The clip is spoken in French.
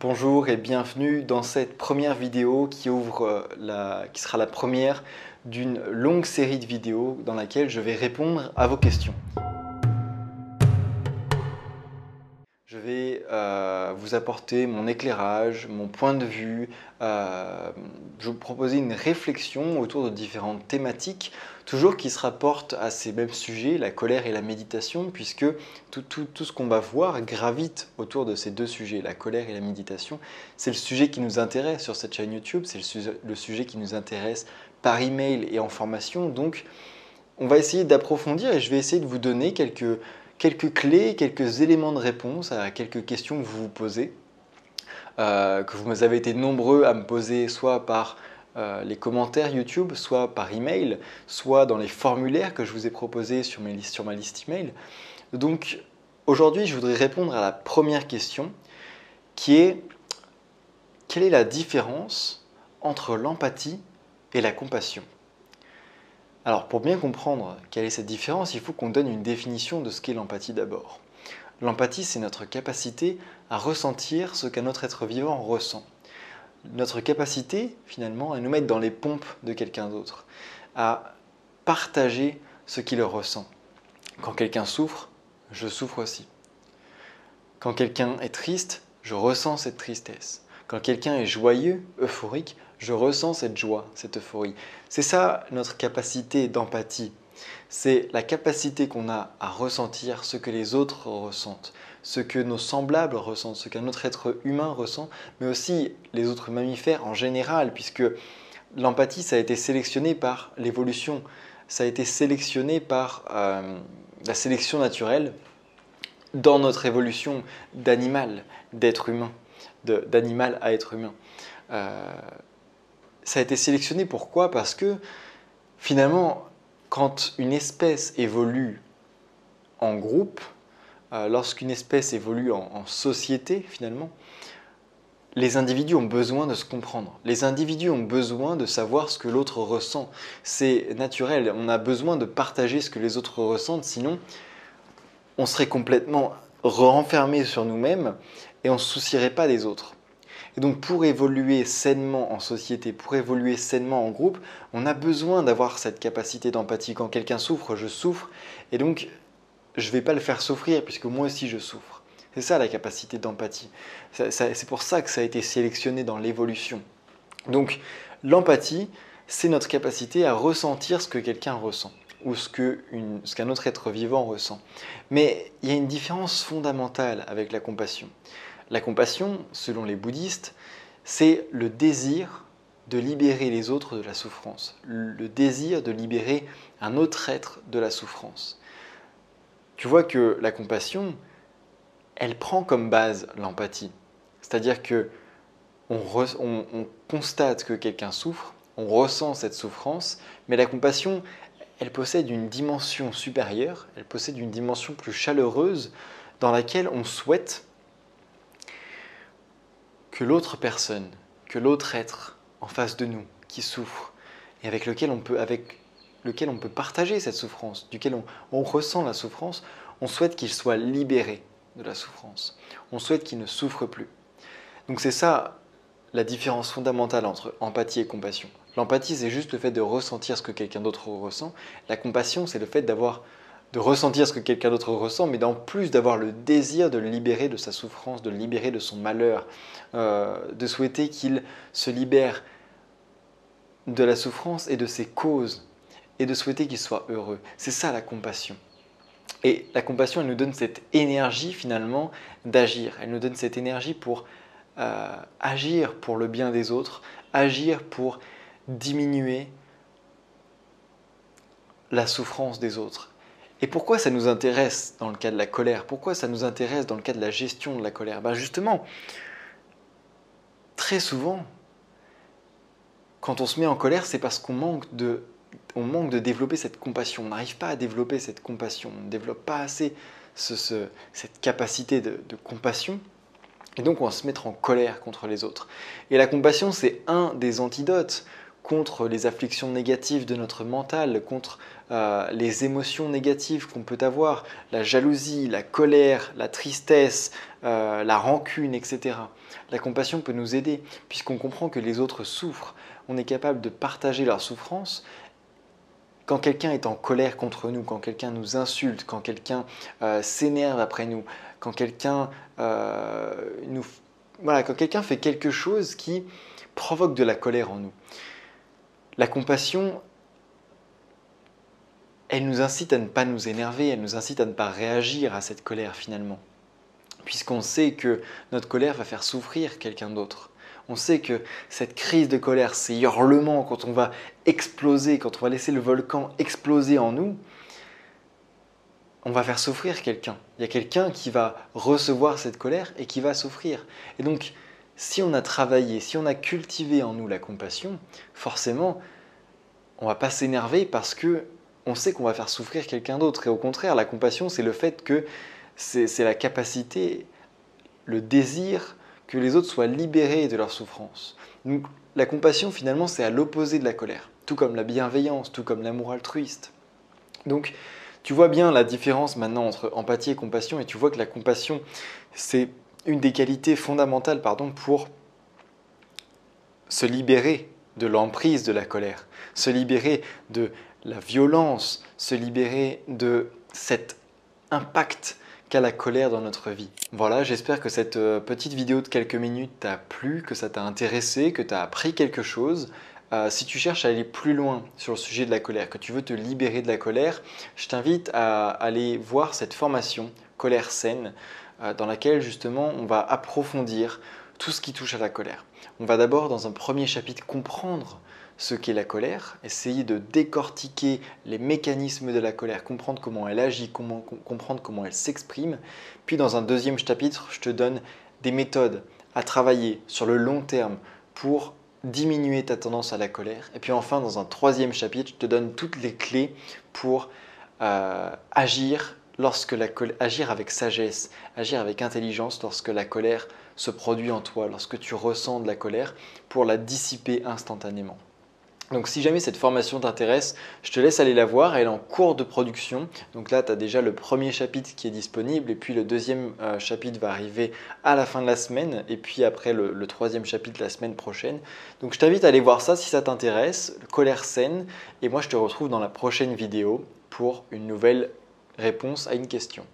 Bonjour et bienvenue dans cette première vidéo qui sera la première d'une longue série de vidéos dans laquelle je vais répondre à vos questions. Je vais vous apporter mon éclairage, mon point de vue, je vais vous proposer une réflexion autour de différentes thématiques, toujours qui se rapportent à ces mêmes sujets, la colère et la méditation, puisque tout ce qu'on va voir gravite autour de ces deux sujets, la colère et la méditation. C'est le sujet qui nous intéresse sur cette chaîne YouTube, c'est le sujet qui nous intéresse par email et en formation, donc on va essayer d'approfondir et je vais essayer de vous donner quelques clés, quelques éléments de réponse à quelques questions que vous vous posez, que vous avez été nombreux à me poser soit par les commentaires YouTube, soit par email, soit dans les formulaires que je vous ai proposés sur ma liste email. Donc aujourd'hui, je voudrais répondre à la première question qui est: quelle est la différence entre l'empathie et la compassion ? Alors pour bien comprendre quelle est cette différence, il faut qu'on donne une définition de ce qu'est l'empathie d'abord. L'empathie, c'est notre capacité à ressentir ce qu'un autre être vivant ressent. Notre capacité, finalement, à nous mettre dans les pompes de quelqu'un d'autre, à partager ce qu'il ressent. Quand quelqu'un souffre, je souffre aussi. Quand quelqu'un est triste, je ressens cette tristesse. Quand quelqu'un est joyeux, euphorique, je ressens cette joie, cette euphorie. C'est ça notre capacité d'empathie. C'est la capacité qu'on a à ressentir ce que les autres ressentent, ce que nos semblables ressentent, ce qu'un autre être humain ressent, mais aussi les autres mammifères en général, puisque l'empathie, ça a été sélectionné par l'évolution, ça a été sélectionné par la sélection naturelle dans notre évolution d'animal, d'être humain, d'animal à être humain. Ça a été sélectionné pourquoi? Parce que finalement, quand une espèce évolue en groupe, lorsqu'une espèce évolue en société finalement, les individus ont besoin de se comprendre. Les individus ont besoin de savoir ce que l'autre ressent. C'est naturel, on a besoin de partager ce que les autres ressentent, sinon on serait complètement renfermé sur nous-mêmes et on ne se soucierait pas des autres. Et donc pour évoluer sainement en société, pour évoluer sainement en groupe, on a besoin d'avoir cette capacité d'empathie. Quand quelqu'un souffre, je souffre, et donc je ne vais pas le faire souffrir puisque moi aussi je souffre. C'est ça la capacité d'empathie. C'est pour ça que ça a été sélectionné dans l'évolution. Donc l'empathie, c'est notre capacité à ressentir ce que quelqu'un ressent ou ce qu'un autre être vivant ressent. Mais il y a une différence fondamentale avec la compassion. La compassion, selon les bouddhistes, c'est le désir de libérer les autres de la souffrance, le désir de libérer un autre être de la souffrance. Tu vois que la compassion, elle prend comme base l'empathie. C'est-à-dire que on constate que quelqu'un souffre, on ressent cette souffrance, mais la compassion, elle possède une dimension supérieure, elle possède une dimension plus chaleureuse dans laquelle on souhaite que l'autre personne, que l'autre être en face de nous, qui souffre, et avec lequel on peut partager cette souffrance, duquel on ressent la souffrance, on souhaite qu'il soit libéré de la souffrance. On souhaite qu'il ne souffre plus. Donc c'est ça la différence fondamentale entre empathie et compassion. L'empathie, c'est juste le fait de ressentir ce que quelqu'un d'autre ressent. La compassion, c'est le fait de ressentir ce que quelqu'un d'autre ressent, mais en plus d'avoir le désir de le libérer de sa souffrance, de le libérer de son malheur, de souhaiter qu'il se libère de la souffrance et de ses causes, et de souhaiter qu'il soit heureux. C'est ça la compassion. Et la compassion, elle nous donne cette énergie finalement d'agir. Elle nous donne cette énergie pour agir pour le bien des autres, agir pour diminuer la souffrance des autres. Et pourquoi ça nous intéresse dans le cas de la colère? Pourquoi ça nous intéresse dans le cas de la gestion de la colère? Justement, très souvent, quand on se met en colère, c'est parce qu'on manque de développer cette compassion. On n'arrive pas à développer cette compassion. On ne développe pas assez cette capacité de compassion. Et donc, on va se mettre en colère contre les autres. Et la compassion, c'est un des antidotes contre les afflictions négatives de notre mental, contre les émotions négatives qu'on peut avoir, la jalousie, la colère, la tristesse, la rancune, etc. La compassion peut nous aider puisqu'on comprend que les autres souffrent. On est capable de partager leur souffrance. Quand quelqu'un est en colère contre nous, quand quelqu'un nous insulte, quand quelqu'un s'énerve après nous, quand quelqu'un quand quelqu'un fait quelque chose qui provoque de la colère en nous, la compassion, elle nous incite à ne pas nous énerver, elle nous incite à ne pas réagir à cette colère finalement. Puisqu'on sait que notre colère va faire souffrir quelqu'un d'autre. On sait que cette crise de colère, ces hurlements, quand on va exploser, quand on va laisser le volcan exploser en nous, on va faire souffrir quelqu'un. Il y a quelqu'un qui va recevoir cette colère et qui va souffrir. Et donc, si on a travaillé, si on a cultivé en nous la compassion, forcément, on ne va pas s'énerver parce que on sait qu'on va faire souffrir quelqu'un d'autre. Et au contraire, la compassion, c'est le fait que c'est la capacité, le désir que les autres soient libérés de leur souffrance. Donc la compassion, finalement, c'est à l'opposé de la colère, tout comme la bienveillance, tout comme l'amour altruiste. Donc tu vois bien la différence maintenant entre empathie et compassion, et tu vois que la compassion, c'est une des qualités fondamentales pour se libérer de l'emprise de la colère, se libérer de la violence, se libérer de cet impact qu'a la colère dans notre vie. Voilà, j'espère que cette petite vidéo de quelques minutes t'a plu, que ça t'a intéressé, que tu as appris quelque chose. Si tu cherches à aller plus loin sur le sujet de la colère, que tu veux te libérer de la colère, je t'invite à aller voir cette formation Colère saine, dans laquelle justement on va approfondir tout ce qui touche à la colère. On va d'abord dans un premier chapitre comprendre ce qu'est la colère, essayer de décortiquer les mécanismes de la colère, comprendre comment elle agit, comprendre comment elle s'exprime. Puis dans un deuxième chapitre, je te donne des méthodes à travailler sur le long terme pour diminuer ta tendance à la colère. Et puis enfin, dans un troisième chapitre, je te donne toutes les clés pour agir avec sagesse, agir avec intelligence lorsque la colère se produit en toi, lorsque tu ressens de la colère, pour la dissiper instantanément. Donc si jamais cette formation t'intéresse, je te laisse aller la voir, elle est en cours de production. Donc là, tu as déjà le premier chapitre qui est disponible et puis le deuxième chapitre va arriver à la fin de la semaine et puis après le troisième chapitre la semaine prochaine. Donc je t'invite à aller voir ça si ça t'intéresse, Colère saine, et moi je te retrouve dans la prochaine vidéo pour une nouvelle réponse à une question.